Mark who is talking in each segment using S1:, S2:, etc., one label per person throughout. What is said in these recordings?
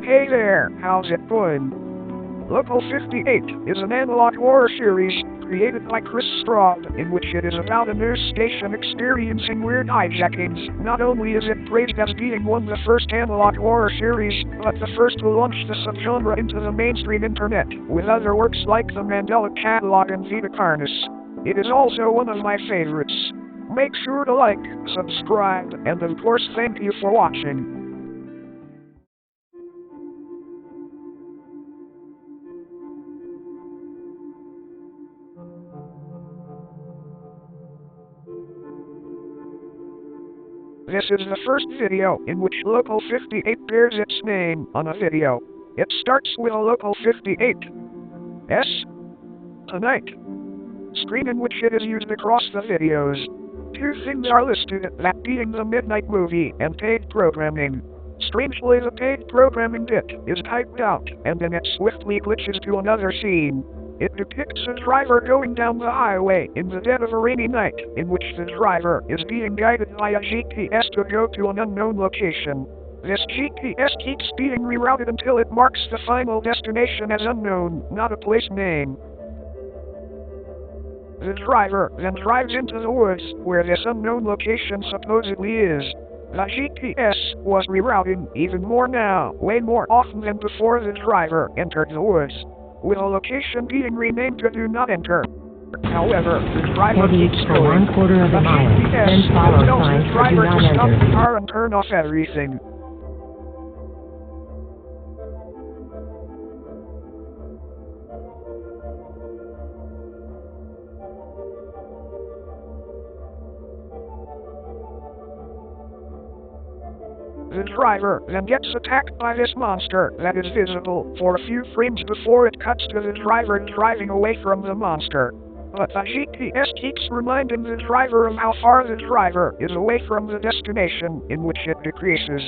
S1: Hey there, how's it going? Local 58 is an analog horror series created by Chris Straub, in which it is about a news station experiencing weird hijackings. Not only is it praised as being one of the first analog horror series, but the first to launch the subgenre into the mainstream internet, with other works like The Mandela Catalog and Vita Carnis. It is also one of my favorites. Make sure to like, subscribe, and of course thank you for watching. This is the first video in which Local 58 bears its name on a video. It starts with a Local 58's Tonight screen in which it is used across the videos. Two things are listed, that being the Midnight Movie and paid programming. Strangely, the paid programming bit is typed out, and then it swiftly glitches to another scene. It depicts a driver going down the highway in the dead of a rainy night, in which the driver is being guided by a GPS to go to an unknown location. This GPS keeps being rerouted until it marks the final destination as unknown, not a place name. The driver then drives into the woods, where this unknown location supposedly is. The GPS was rerouting even more now, way more often than before the driver entered the woods, with a location being renamed to Do Not Enter. However, the driver keeps going. The GPS tells the driver to stop the car and turn off everything. The driver then gets attacked by this monster that is visible for a few frames before it cuts to the driver driving away from the monster. But the GPS keeps reminding the driver of how far the driver is away from the destination, in which it decreases.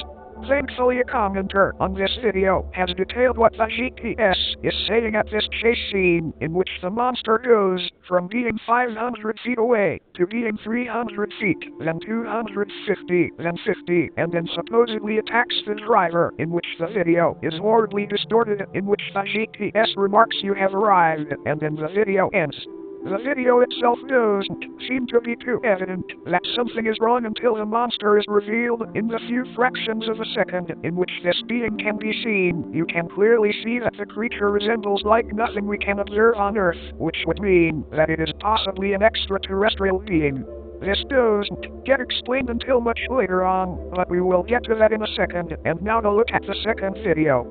S1: Thankfully, a commenter on this video has detailed what the GPS is saying at this chase scene, in which the monster goes from being 500 feet away to being 300 feet, then 250, then 50, and then supposedly attacks the driver, in which the video is horribly distorted, in which the GPS remarks you have arrived, and then the video ends. The video itself doesn't seem to be too evident that something is wrong until the monster is revealed in the few fractions of a second in which this being can be seen. You can clearly see that the creature resembles like nothing we can observe on Earth, which would mean that it is possibly an extraterrestrial being. This doesn't get explained until much later on, but we will get to that in a second, and now to look at the second video.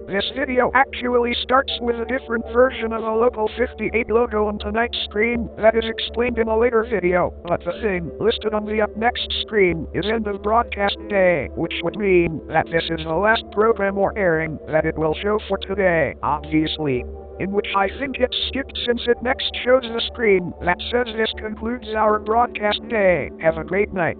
S1: This video actually starts with a different version of a Local 58 logo on tonight's screen that is explained in a later video, but the thing listed on the up next screen is end of broadcast day, which would mean that this is the last program or airing that it will show for today, obviously. In which I think it's skipped since it next shows the screen that says this concludes our broadcast day. Have a great night.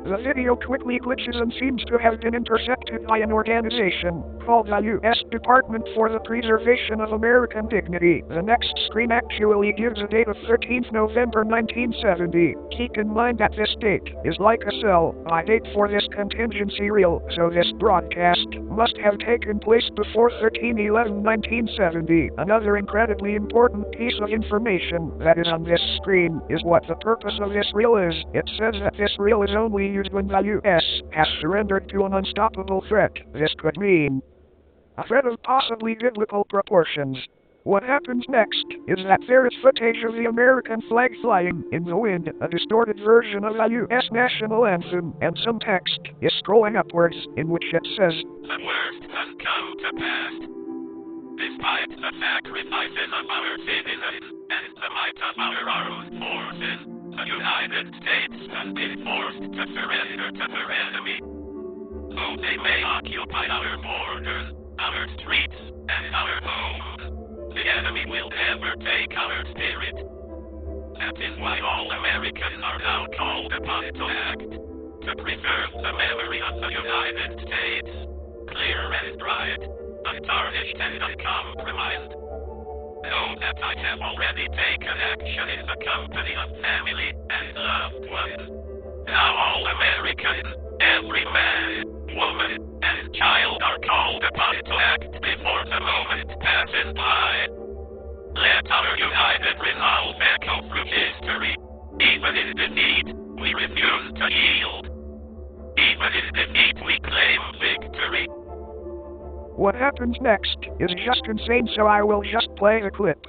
S1: The video quickly glitches and seems to have been intercepted by an organization called the U.S. Department for the Preservation of American Dignity. The next screen actually gives a date of 13th November 1970. Keep in mind that this date is like a sell-by date for this contingency reel, so this broadcast must have taken place before 13/11/1970. Another incredibly important piece of information that is on this screen is what the purpose of this reel is. It says that this reel is only used when the U.S. has surrendered to an unstoppable threat. This could mean a threat of possibly biblical proportions. What happens next is that there is footage of the American flag flying in the wind, a distorted version of the U.S. national anthem, and some text is scrolling upwards, in which it says,
S2: "The worst has come to pass. Despite the sacrifices of our citizens and the might of our armed forces, the United States has been forced to surrender to their enemy. Though they may occupy our borders, our streets, and our homes, the enemy will never take our spirit. That is why all Americans are now called upon to act, to preserve the memory of the United States, clear and bright, untarnished and uncompromised. Know that I have already taken action in the company of family and loved ones. Now all Americans, every man, woman, and child are called upon to act before the moment passes by. Let our united resolve echo through history. Even in defeat, we refuse to yield. Even in defeat, we claim victory.
S1: What happens next is just insane, so I will just play the clip.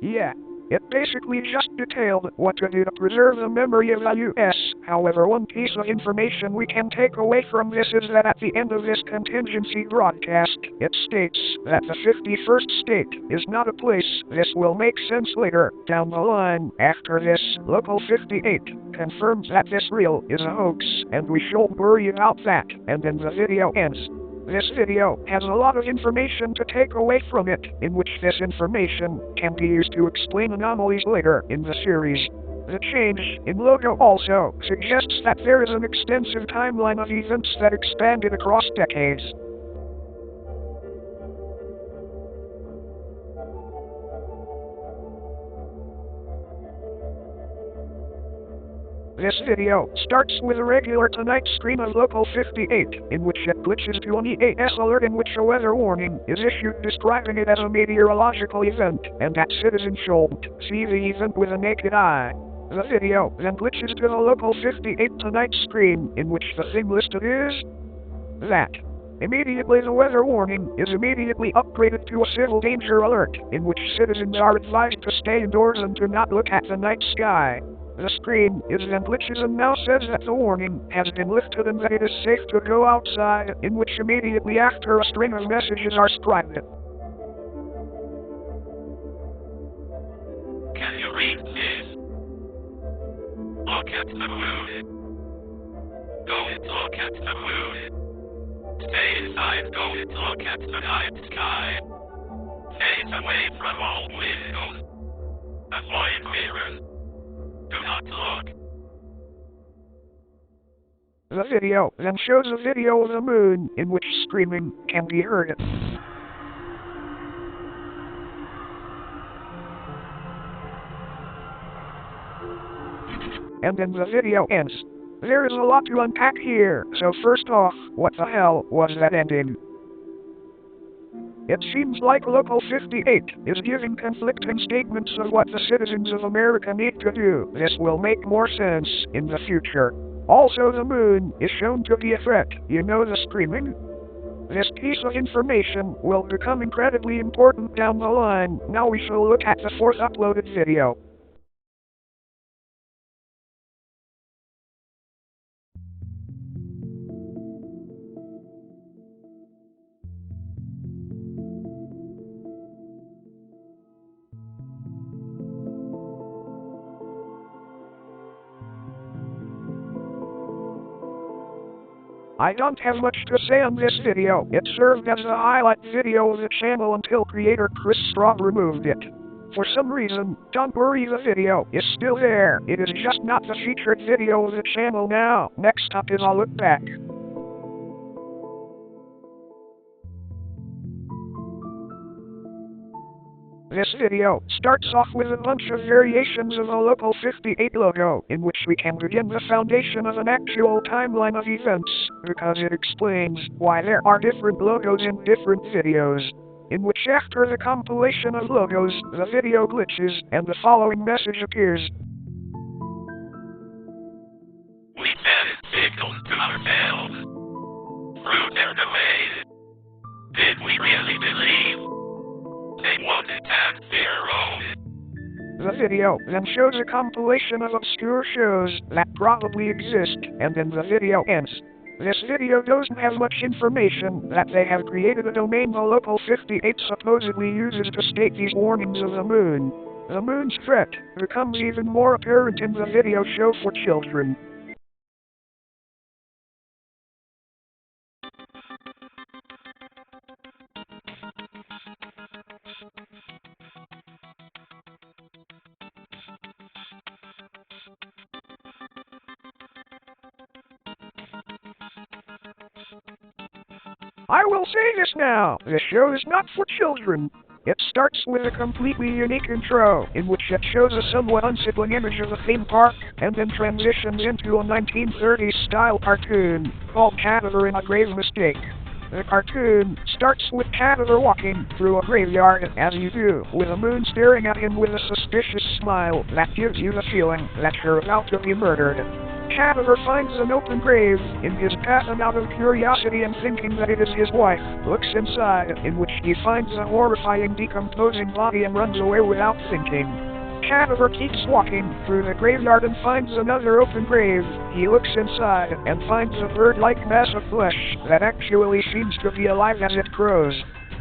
S1: Yeah, it basically just detailed what to do to preserve the memory of the U.S. However, one piece of information we can take away from this is that at the end of this contingency broadcast, it states that the 51st state is not a place. This will make sense later, down the line. After this, Local 58 confirms that this reel is a hoax, and we shouldn't worry about that, and then the video ends. This video has a lot of information to take away from it, in which this information can be used to explain anomalies later in the series. The change in logo also suggests that there is an extensive timeline of events that expanded across decades. This video starts with a regular Tonight screen of Local 58, in which it glitches to an EAS alert in which a weather warning is issued describing it as a meteorological event, and that citizens shouldn't see the event with a naked eye. The video then glitches to the Local 58 Tonight screen, in which the thing listed is that. Immediately the weather warning is immediately upgraded to a civil danger alert, in which citizens are advised to stay indoors and to not look at the night sky. The screen is then glitches and now says that the warning has been lifted and that it is safe to go outside, in which immediately after a string of messages are scribed.
S2: Can you read this? Look at the moon. Go and look at the moon. Stay inside, go and look at the night sky. Face away from all windows. Avoid mirrors. Do not look.
S1: The video then shows a video of the moon, in which screaming can be heard. And then the video ends. There is a lot to unpack here, so first off, what the hell was that ending? It seems like Local 58 is giving conflicting statements of what the citizens of America need to do. This will make more sense in the future. Also, the moon is shown to be a threat. You know, the screaming? This piece of information will become incredibly important down the line. Now we shall look at the fourth uploaded video. I don't have much to say on this video. It served as a highlight video of the channel until creator Chris Straub removed it. For some reason, don't worry, the video is still there. It is just not the featured video of the channel now. Next up is a look back. This video starts off with a bunch of variations of a Local 58 logo, in which we can begin the foundation of an actual timeline of events, because it explains why there are different logos in different videos. In which after the compilation of logos, the video glitches, and the following message appears.
S2: We sent signals to ourselves through their delays. Did we really believe they wanted that zero?
S1: The video then shows a compilation of obscure shows that probably exist, and then the video ends. This video doesn't have much information that they have created a domain the Local 58 supposedly uses to state these warnings of the moon. The moon's threat becomes even more apparent in the video show for children. I will say this now, this show is not for children. It starts with a completely unique intro, in which it shows a somewhat unsettling image of a theme park, and then transitions into a 1930s style cartoon, called Cadaver in a Grave Mistake. The cartoon starts with Cadaver walking through a graveyard, as you do, with a moon staring at him with a suspicious smile that gives you the feeling that you're about to be murdered. Cadaver finds an open grave in his path, and out of curiosity and thinking that it is his wife, looks inside, in which he finds a horrifying decomposing body and runs away without thinking. Cadaver keeps walking through the graveyard and finds another open grave. He looks inside and finds a bird-like mass of flesh that actually seems to be alive as it grows.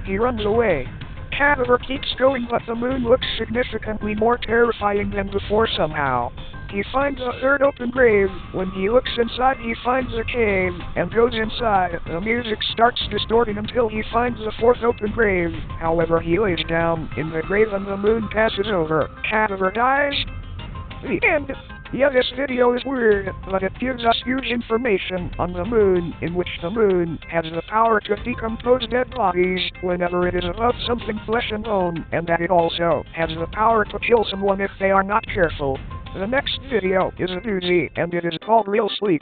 S1: He runs away. Cadaver keeps going, but the moon looks significantly more terrifying than before somehow. He finds a third open grave. When he looks inside, he finds a cave and goes inside. The music starts distorting until he finds the fourth open grave. However, he lays down in the grave and the moon passes over. Cadaver dies. The end. Yeah, this video is weird, but it gives us huge information on the moon, in which the moon has the power to decompose dead bodies whenever it is above something flesh and bone, and that it also has the power to kill someone if they are not careful. The next video is a doozy, and it is called Real Sleep.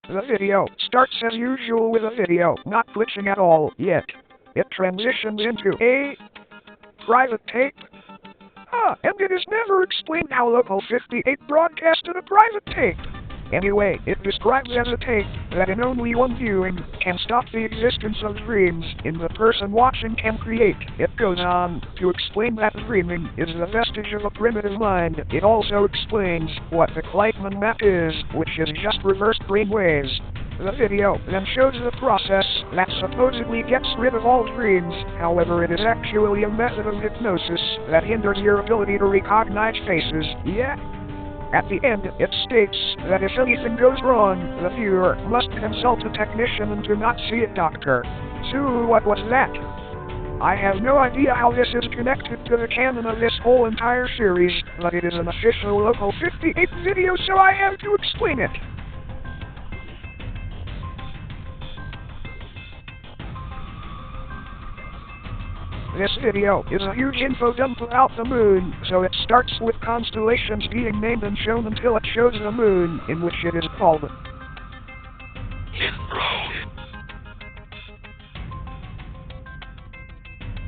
S1: The video starts as usual with a video not glitching at all yet. It transitions into a private tape. And it is never explained how Local 58 broadcasted a private tape. Anyway, it describes as a tape that in only one viewing can stop the existence of dreams the person watching can create. It goes on to explain that dreaming is the vestige of a primitive mind. It also explains what the Kleitman map is, which is just reversed brain waves. The video then shows the process that supposedly gets rid of all dreams. However, it is actually a method of hypnosis that hinders your ability to recognize faces. Yeah. At the end, it states that if anything goes wrong, the viewer must consult a technician and do not see a doctor. So what was that? I have no idea how this is connected to the canon of this whole entire series, but it is an official Local 58 video, so I have to explain it. This video is a huge info dump about the moon, so it starts with constellations being named and shown until it shows the moon, in which it is called.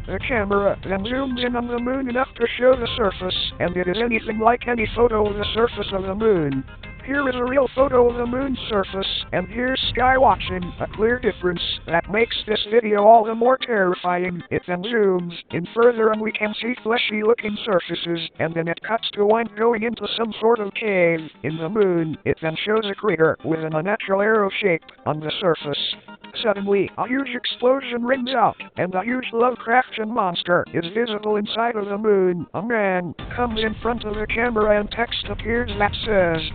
S1: The camera then zooms in on the moon enough to show the surface, and it is anything like any photo of the surface of the moon. Here is a real photo of the moon's surface, and here's sky watching, a clear difference that makes this video all the more terrifying. It then zooms in further and we can see fleshy looking surfaces, and then it cuts to one going into some sort of cave in the moon. It then shows a crater with an unnatural arrow shape on the surface. Suddenly, a huge explosion rings out, and a huge Lovecraftian monster is visible inside of the moon. A man comes in front of the camera and text appears that says,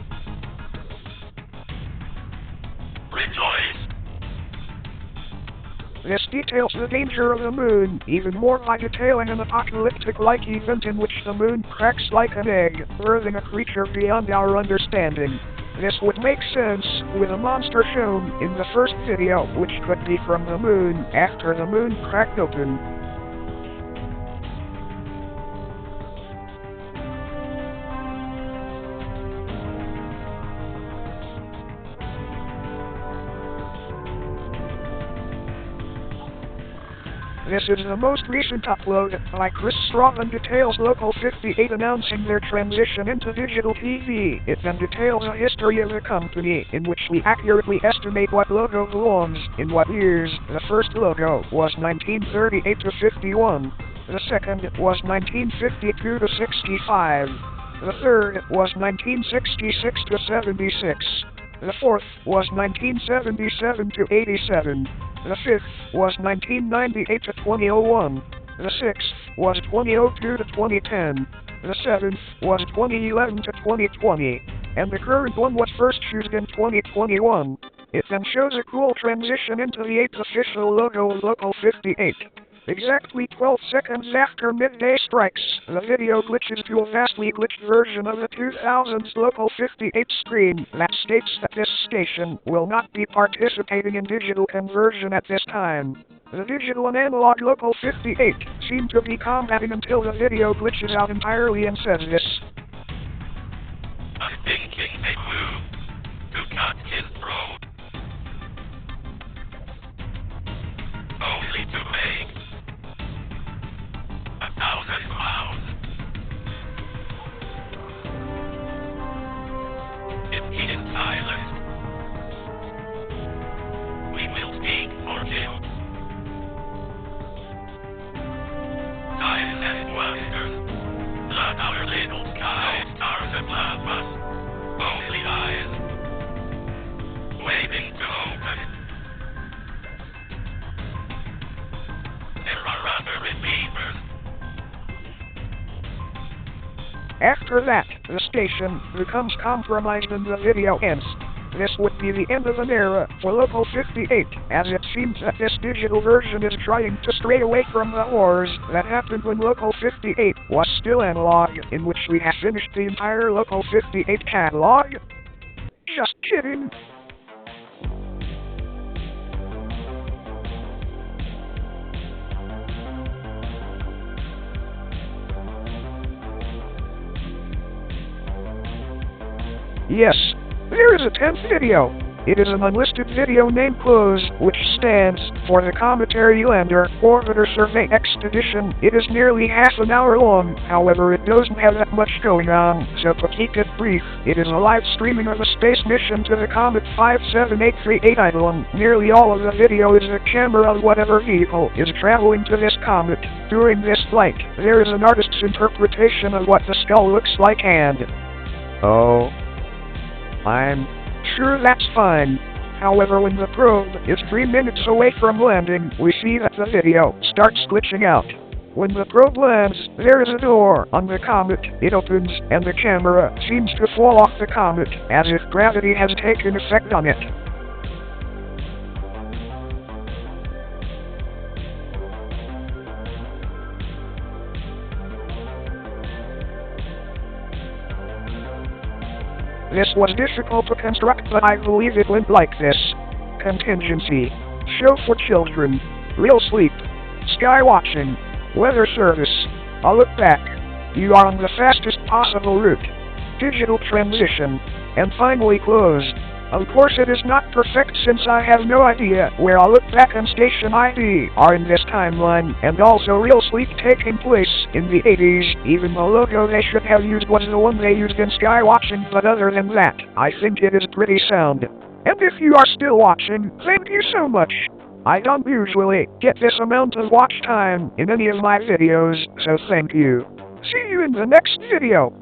S2: "Rejoice."
S1: This details the danger of the moon, even more by detailing an apocalyptic-like event in which the moon cracks like an egg, birthing a creature beyond our understanding. This would make sense with a monster shown in the first video, which could be from the moon after the moon cracked open. This is the most recent upload by Chris Straub and details Local58 announcing their transition into digital TV. It then details a history of the company in which we accurately estimate what logo belongs in what years. The first logo was 1938 to 51. The second was 1952 to 65. The third was 1966 to 76. The fourth was 1977 to 87. The fifth was 1998 to 2001. The sixth was 2002 to 2010. The seventh was 2011 to 2020. And the current one was first used in 2021. It then shows a cool transition into the 8th official logo of Local58. Exactly 12 seconds after midday strikes, the video glitches to a vastly glitched version of the 2000s Local58 screen that states that this station will not be participating in digital conversion at this time. The digital and analog Local58 seem to be combating until the video glitches out entirely and says this.
S2: I'm thinking they moved to Contingency Road. Only to make 1,000 miles. If he is silent, we will speak for him. Silent wonder, not our little sky stars above us, only eyes, waiting to open. There are other receivers.
S1: After that, the station becomes compromised and the video ends. This would be the end of an era for Local58, as it seems that this digital version is trying to stray away from the horrors that happened when Local58 was still analog, in which we have finished the entire Local58 catalog. Just kidding. Yes, there is a 10th video. It is an unlisted video named C.L.O.S.E, which stands for the Cometary Lander Orbiter Survey Expedition. It is nearly half an hour long, however it doesn't have that much going on, so to keep it brief, it is a live streaming of a space mission to the Comet 57838 Eidolon. Nearly all of the video is the camera of whatever vehicle is traveling to this comet. During this flight, there is an artist's interpretation of what the skull looks like and... oh... I'm sure that's fine. However, when the probe is 3 minutes away from landing, we see that the video starts glitching out. When the probe lands, there is a door on the comet. It opens, and the camera seems to fall off the comet, as if gravity has taken effect on it. This was difficult to construct, but I believe it went like this. Contingency. Show for children. Real sleep. Sky watching. Weather service. A look back. You are on the fastest possible route. Digital transition. And finally C.L.O.S.E. Of course it is not perfect since I have no idea where A Look Back and Station ID are in this timeline, and also real sleep taking place in the 80s. Even the logo they should have used was the one they used in Sky Watching, but other than that, I think it is pretty sound. And if you are still watching, thank you so much. I don't usually get this amount of watch time in any of my videos, so thank you. See you in the next video.